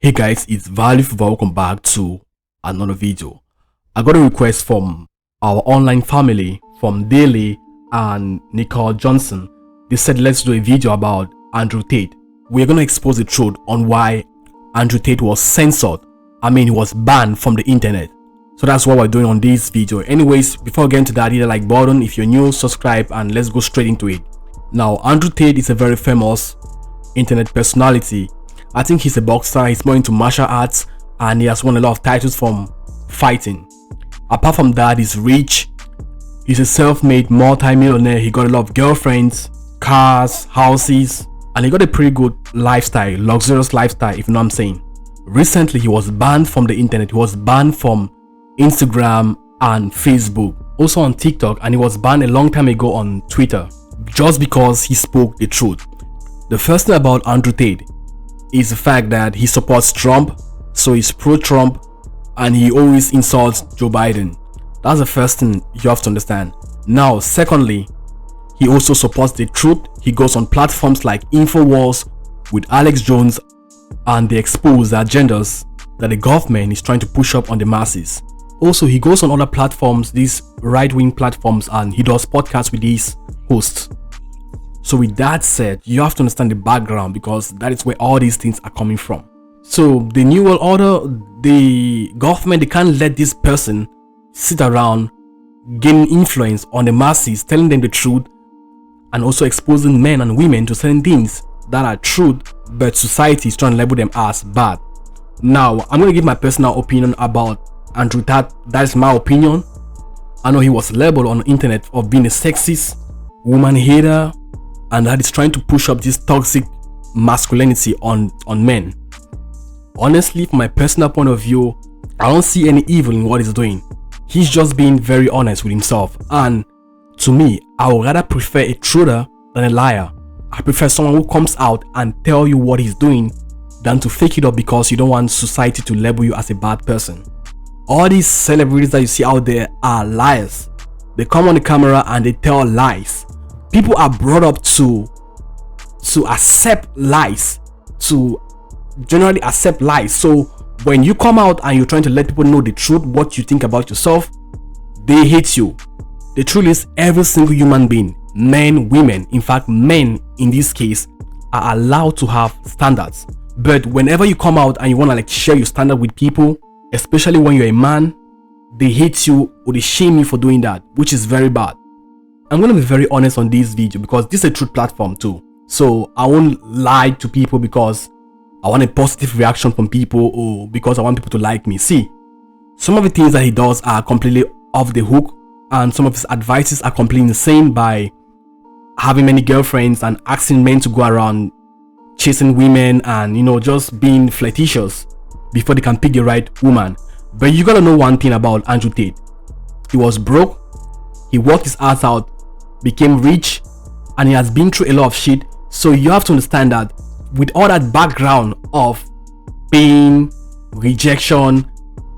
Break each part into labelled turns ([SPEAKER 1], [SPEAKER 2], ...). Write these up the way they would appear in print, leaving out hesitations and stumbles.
[SPEAKER 1] Hey guys, it's Value. Welcome back to another video. I got a request from our online family, from Daly and Nicole Johnson. They said let's do a video about Andrew Tate. We're gonna expose the truth on why Andrew Tate was censored. He was banned from the internet. So that's what we're doing on this video. Anyways, before we get into that, hit the like button. If you're new, subscribe, and let's go straight into it. Now, Andrew Tate is a very famous internet personality. I think he's a boxer, he's more into martial arts, and he has won a lot of titles from fighting. Apart from that, he's rich, he's a self-made multi-millionaire. He got a lot of girlfriends, cars, houses, and he got a pretty good lifestyle, luxurious lifestyle, if you know what I'm saying. Recently, he was banned from the internet. He was banned from Instagram and Facebook, also on TikTok, and he was banned a long time ago on Twitter, just because he spoke the truth. The first thing about Andrew Tate is the fact that he supports Trump, so he's pro-Trump, and he always insults Joe Biden. That's the first thing you have to understand. Now, secondly, he also supports the truth. He goes on platforms like InfoWars with Alex Jones, and they expose the agendas that the government is trying to push up on the masses. Also, he goes on other platforms, these right-wing platforms, and he does podcasts with these hosts. So with that said, you have to understand the background, because that is where all these things are coming from. So the New World Order, the government, they can't let this person sit around gaining influence on the masses, telling them the truth, and also exposing men and women to certain things that are truth, but society is trying to label them as bad. Now, I'm going to give my personal opinion about Andrew Tate. That is my opinion. I know he was labeled on the internet of being a sexist, woman hater, and that is trying to push up this toxic masculinity on men. Honestly, from my personal point of view, I don't see any evil in what he's doing. He's just being very honest with himself, and to me, I would rather prefer a truther than a liar. I prefer someone who comes out and tell you what he's doing than to fake it up because you don't want society to label you as a bad person. All these celebrities that you see out there are liars. They come on the camera and they tell lies. People are brought up to accept lies, to generally accept lies. So when you come out and you're trying to let people know the truth, what you think about yourself, they hate you. The truth is, every single human being, men, women, in fact men in this case, are allowed to have standards. But whenever you come out and you want to share your standard with people, especially when you're a man, they hate you or they shame you for doing that, which is very bad. I'm going to be very honest on this video because this is a truth platform too. So I won't lie to people because I want a positive reaction from people or because I want people to like me. See, some of the things that he does are completely off the hook, and some of his advices are completely insane, by having many girlfriends and asking men to go around chasing women and just being flirtatious before they can pick the right woman. But you gotta know one thing about Andrew Tate. He was broke, he worked his ass out, became rich, and he has been through a lot of shit. So you have to understand that with all that background of pain, rejection,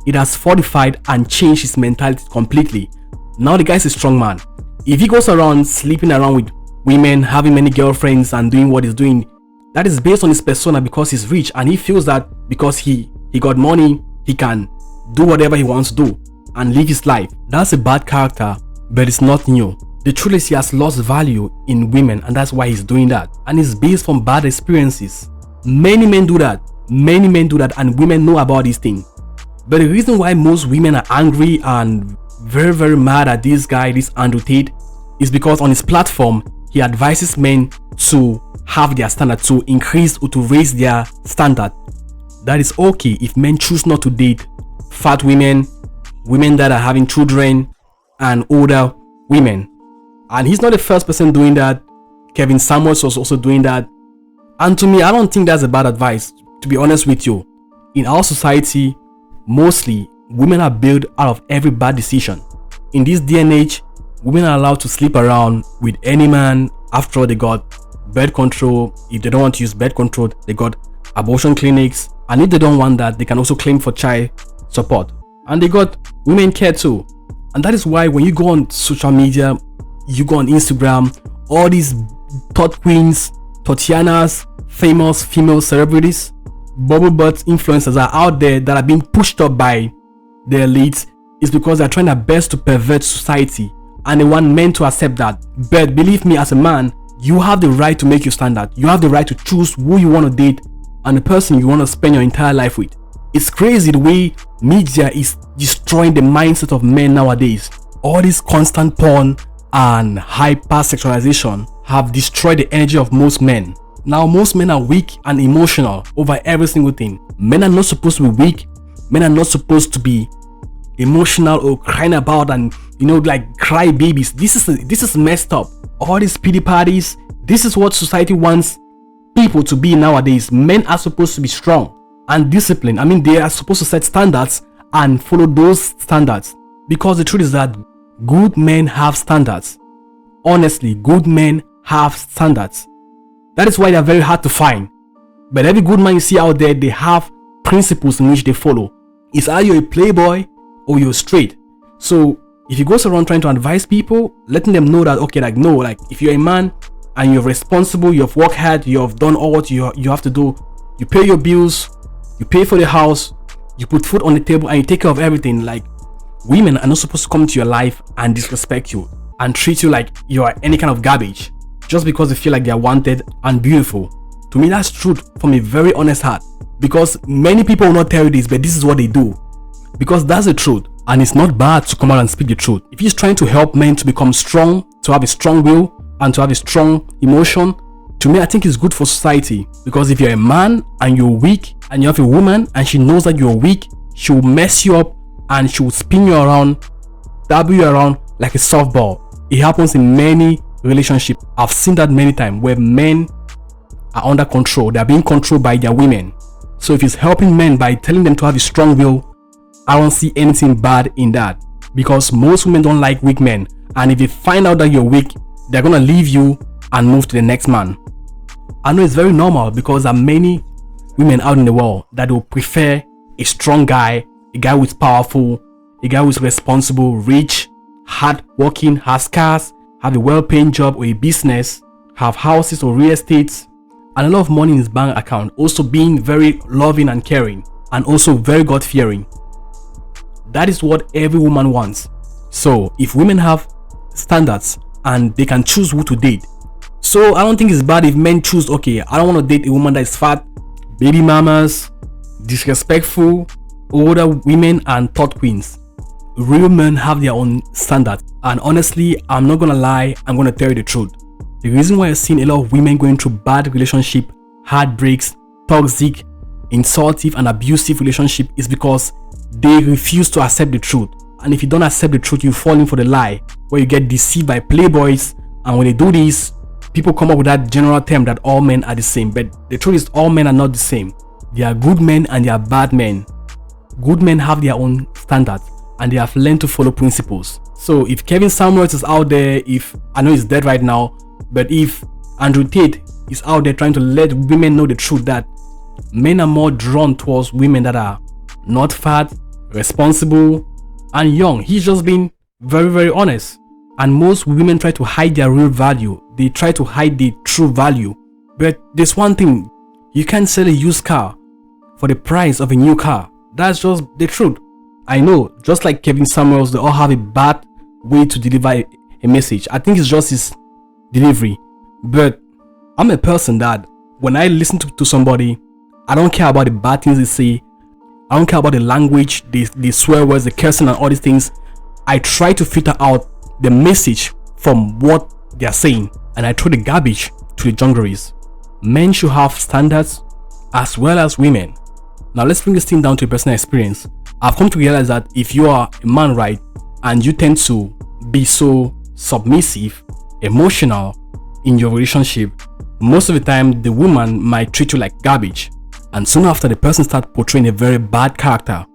[SPEAKER 1] it has fortified and changed his mentality completely. Now the guy's a strong man. If he goes around sleeping around with women, having many girlfriends, and doing what he's doing, that is based on his persona, because he's rich and he feels that because he got money, he can do whatever he wants to do and live his life. That's a bad character, but it's not new. The truth is, he has lost value in women, and that's why he's doing that. And it's based from bad experiences. Many men do that. Many men do that, and women know about these things. But the reason why most women are angry and very, very mad at this guy, this Andrew Tate, is because on his platform, he advises men to have their standard, to increase or to raise their standard. That is okay if men choose not to date fat women, women that are having children, and older women. And he's not the first person doing that. Kevin Samuels was also doing that. And to me, I don't think that's a bad advice, to be honest with you. In our society, mostly women are built out of every bad decision. In this day and age, women are allowed to sleep around with any man. After all, they got birth control. If they don't want to use birth control, they got abortion clinics. And if they don't want that, they can also claim for child support. And they got women care too. And that is why when you go on social media, you go on Instagram, all these thought queens, Tatianas, famous female celebrities, bubble butt influencers are out there that are being pushed up by the elites is because they're trying their best to pervert society, and they want men to accept that. But believe me, as a man, you have the right to make your standard. You have the right to choose who you want to date and the person you want to spend your entire life with. It's crazy the way media is destroying the mindset of men nowadays. All this constant porn and hypersexualization have destroyed the energy of most men. Now most men are weak and emotional over every single thing. Men are not supposed to be weak. Men are not supposed to be emotional or crying about and like cry babies. This is messed up. All these pity parties, this is what society wants people to be nowadays. Men are supposed to be strong and disciplined. I mean, they are supposed to set standards and follow those standards, because the truth is that good men have standards. Honestly, good men have standards. That is why they are very hard to find. But every good man you see out there, they have principles in which they follow. It's either you're a playboy or you're straight. So if you go around trying to advise people, letting them know that, okay, like, no, like, if you're a man and you're responsible, you've worked hard, you've done all what you have to do, you pay your bills, you pay for the house, you put food on the table, and you take care of everything. Like, women are not supposed to come to your life and disrespect you and treat you like you are any kind of garbage just because they feel like they are wanted and beautiful. To me, that's truth from a very honest heart, because many people will not tell you this, but this is what they do, because that's the truth. And it's not bad to come out and speak the truth. If he's trying to help men to become strong, to have a strong will, and to have a strong emotion, to me, I think it's good for society. Because if you're a man and you're weak, and you have a woman and she knows that you're weak, she will mess you up and she will spin you around, dab you around like a softball. It happens in many relationships. I've seen that many times where men are under control. They're being controlled by their women. So if he's helping men by telling them to have a strong will, I don't see anything bad in that, because most women don't like weak men, and if they find out that you're weak, they're gonna leave you and move to the next man. I know it's very normal, because there are many women out in the world that will prefer a strong guy, a guy who's powerful, a guy who's responsible, rich, hard-working, has cars, have a well-paying job or a business, have houses or real estates, and a lot of money in his bank account, also being very loving and caring, and also very God-fearing. That is what every woman wants. So if women have standards and they can choose who to date, so I don't think it's bad if men choose, okay, I don't want to date a woman that is fat, baby mamas, disrespectful, older women, and thought queens. Real men have their own standards, and honestly, I'm not gonna lie, I'm gonna tell you the truth. The reason why I've seen a lot of women going through bad relationship, heartbreaks, toxic, insultive, and abusive relationship is because they refuse to accept the truth. And if you don't accept the truth, you fall in for the lie, where you get deceived by playboys. And when they do this, people come up with that general term that all men are the same. But the truth is, all men are not the same. There are good men and there are bad men. Good men have their own standards and they have learned to follow principles. So if Kevin Samuels is out there, if I know he's dead right now, but if Andrew Tate is out there trying to let women know the truth that men are more drawn towards women that are not fat, responsible, and young. He's just been very, very honest. And most women try to hide their real value. They try to hide the true value. But there's one thing, you can't sell a used car for the price of a new car. That's just the truth. I know, just like Kevin Samuels, they all have a bad way to deliver a message. I think it's just his delivery. But I'm a person that when I listen to somebody, I don't care about the bad things they say. I don't care about the language, the swear words, the cursing and all these things. I try to filter out the message from what they are saying, and I throw the garbage to the dungarees. Men should have standards as well as women. Now let's bring this thing down to a personal experience. I've come to realize that if you are a man, right, and you tend to be so submissive, emotional in your relationship, most of the time the woman might treat you like garbage. And soon after, the person starts portraying a very bad character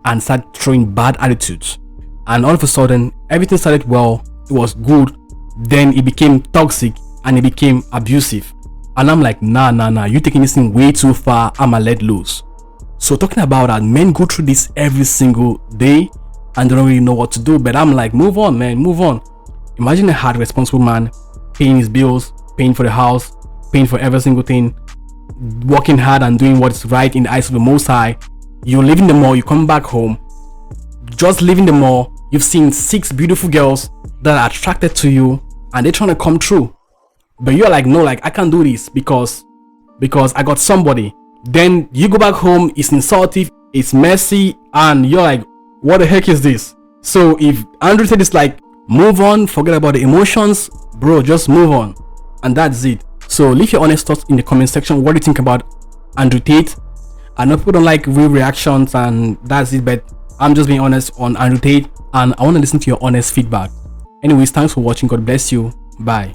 [SPEAKER 1] and start throwing bad attitudes. And all of a sudden, everything started well, it was good, then it became toxic and it became abusive. And I'm like, nah, you're taking this thing way too far, I'ma let loose. So talking about that, men go through this every single day and they don't really know what to do. But I'm like, move on, man, move on. Imagine a hard, responsible man paying his bills, paying for the house, paying for every single thing, working hard and doing what's right in the eyes of the Most High. You're leaving the mall, you come back home, just leaving the mall, you've seen 6 beautiful girls that are attracted to you and they're trying to come through, but you're like, no, like I can't do this because I got somebody. Then you go back home, it's insultive, it's messy, and you're like, what the heck is this? So if Andrew Tate is like, move on, forget about the emotions, bro, just move on, and that's it. So leave your honest thoughts in the comment section. What do you think about Andrew Tate? I know people don't like real reactions, and that's it, but I'm just being honest on Andrew Tate, and I want to listen to your honest feedback. Anyways, thanks for watching. God bless you. Bye.